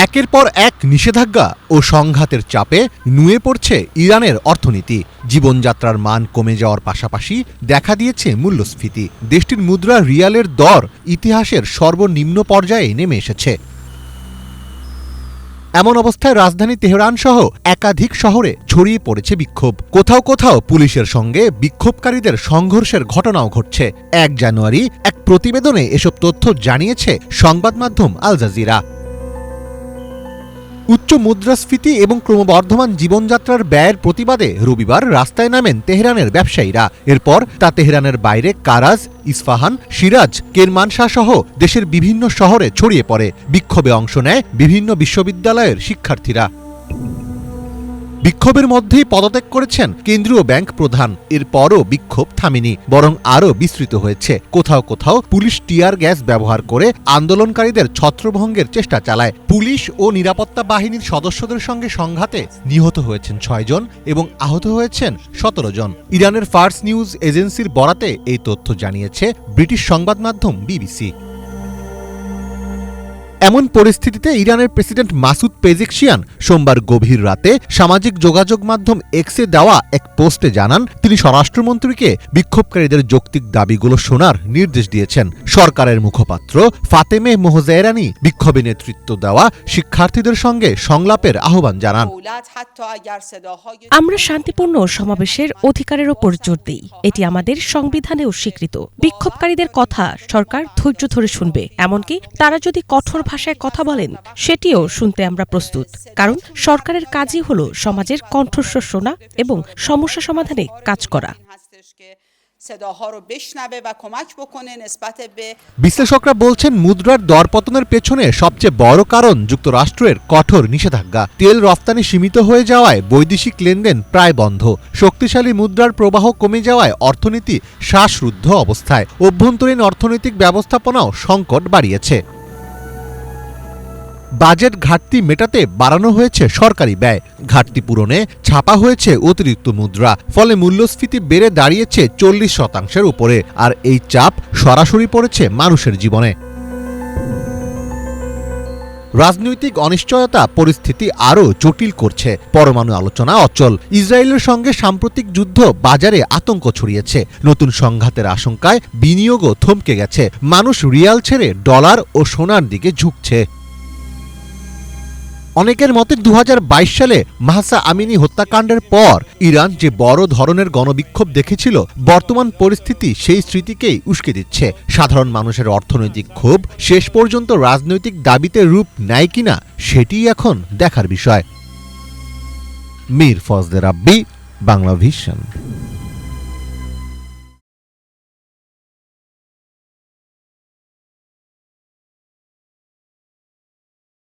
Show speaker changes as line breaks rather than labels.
একের পর এক নিষেধাজ্ঞা ও সংঘাতের চাপে নুয়ে পড়ছে ইরানের অর্থনীতি। জীবনযাত্রার মান কমে যাওয়ার পাশাপাশি দেখা দিয়েছে মূল্যস্ফীতি। দেশটির মুদ্রা রিয়ালের দর ইতিহাসের সর্বনিম্ন পর্যায়ে নেমে এসেছে। এমন অবস্থায় রাজধানী তেহরান সহ একাধিক শহরে ছড়িয়ে পড়েছে বিক্ষোভ। কোথাও কোথাও পুলিশের সঙ্গে বিক্ষোভকারীদের সংঘর্ষের ঘটনাও ঘটছে। ১ জানুয়ারি এক প্রতিবেদনে এসব তথ্য জানিয়েছে সংবাদ মাধ্যম আল জাজিরা। উচ্চ মুদ্রাস্ফীতি এবং ক্রমবর্ধমান জীবনযাত্রার ব্যয়ের প্রতিবাদে রবিবার রাস্তায় নামেন তেহরানের ব্যবসায়ীরা। এরপর তা তেহরানের বাইরে কারাজ, ইস্পাহান, সিরাজ, কেরমানশাহ সহ দেশের বিভিন্ন শহরে ছড়িয়ে পড়ে। বিক্ষোভে অংশ নেয় বিভিন্ন বিশ্ববিদ্যালয়ের শিক্ষার্থীরা। বিক্ষোভের মধ্যেই পদত্যাগ করেছেন কেন্দ্রীয় ব্যাংক প্রধান। এরপরও বিক্ষোভ থামেনি, বরং আরও বিস্তৃত হয়েছে। কোথাও কোথাও পুলিশ টিয়ার গ্যাস ব্যবহার করে আন্দোলনকারীদের ছত্রভঙ্গের চেষ্টা চালায়। পুলিশ ও নিরাপত্তা বাহিনীর সদস্যদের সঙ্গে সংঘাতে নিহত হয়েছেন ৬ জন এবং আহত হয়েছেন ১৭ জন। ইরানের ফার্স নিউজ এজেন্সির বরাতে এই তথ্য জানিয়েছে ব্রিটিশ সংবাদ মাধ্যম বিবিসি। এমন পরিস্থিতিতে ইরানের প্রেসিডেন্ট মাসুদ পেজেকশিয়ান সোমবার গভীর রাতে সামাজিক যোগাযোগ মাধ্যম এক্সে দেওয়া এক পোস্টে জানান, তিনি স্বরাষ্ট্রমন্ত্রীকে বিক্ষোভকারীদের যৌক্তিক দাবিগুলো শোনার নির্দেশ দিয়েছেন। সরকারের মুখপাত্র ফাতেমে মোহজেরানি বিক্ষোভে নেতৃত্ব দেওয়া শিক্ষার্থীদের সঙ্গে সংলাপের আহ্বান জানান।
আমরা শান্তিপূর্ণ সমাবেশের অধিকারের ওপর জোর দিই। এটি আমাদের সংবিধানেও স্বীকৃত। বিক্ষোভকারীদের কথা সরকার ধৈর্য ধরে শুনবে। এমনকি তারা যদি কঠোর ভাষায় কথা বলেন, সেটিও শুনতে আমরা প্রস্তুত। কারণ সরকারের কাজই হলো সমাজের কণ্ঠস্বর শোনা এবং সমস্যা সমাধানে কাজ করা।
বিশ্লেষকরা বলছেন, মুদ্রার দরপতনের পেছনে সবচেয়ে বড় কারণ যুক্তরাষ্ট্রের কঠোর নিষেধাজ্ঞা। তেল রফতানি সীমিত হয়ে যাওয়ায় বৈদেশিক লেনদেন প্রায় বন্ধ। শক্তিশালী মুদ্রার প্রবাহ কমে যাওয়ায় অর্থনীতি শ্বাসরুদ্ধ অবস্থায়। অভ্যন্তরীণ অর্থনৈতিক ব্যবস্থাপনাও সংকট বাড়িয়েছে। বাজেট ঘাটতি মেটাতে বাড়ানো হয়েছে সরকারি ব্যয়। ঘাটতি পূরণে ছাপা হয়েছে অতিরিক্ত মুদ্রা। ফলে মূল্যস্ফীতি বেড়ে দাঁড়িয়েছে ৪০% উপরে। আর এই চাপ সরাসরি পড়েছে মানুষের জীবনে। রাজনৈতিক অনিশ্চয়তা পরিস্থিতি আরও জটিল করছে। পরমাণু আলোচনা অচল। ইসরায়েলের সঙ্গে সাম্প্রতিক যুদ্ধ বাজারে আতঙ্ক ছড়িয়েছে। নতুন সংঘাতের আশঙ্কায় বিনিয়োগও থমকে গেছে। মানুষ রিয়াল ছেড়ে ডলার ও সোনার দিকে ঝুঁকছে। অনেকের মতে ২০২২ সালে মাহসা আমিনি হত্যাকাণ্ডের পর ইরান যে বড় ধরনের গণবিক্ষোভ দেখেছিল, বর্তমান পরিস্থিতি সেই স্মৃতিকেই উস্কে দিচ্ছে। সাধারণ মানুষের অর্থনৈতিক ক্ষোভ শেষ পর্যন্ত রাজনৈতিক দাবিতে রূপ নেয় কিনা, সেটিই এখন দেখার বিষয়। মীর ফজলে রাব্বি, বাংলা ভিশন।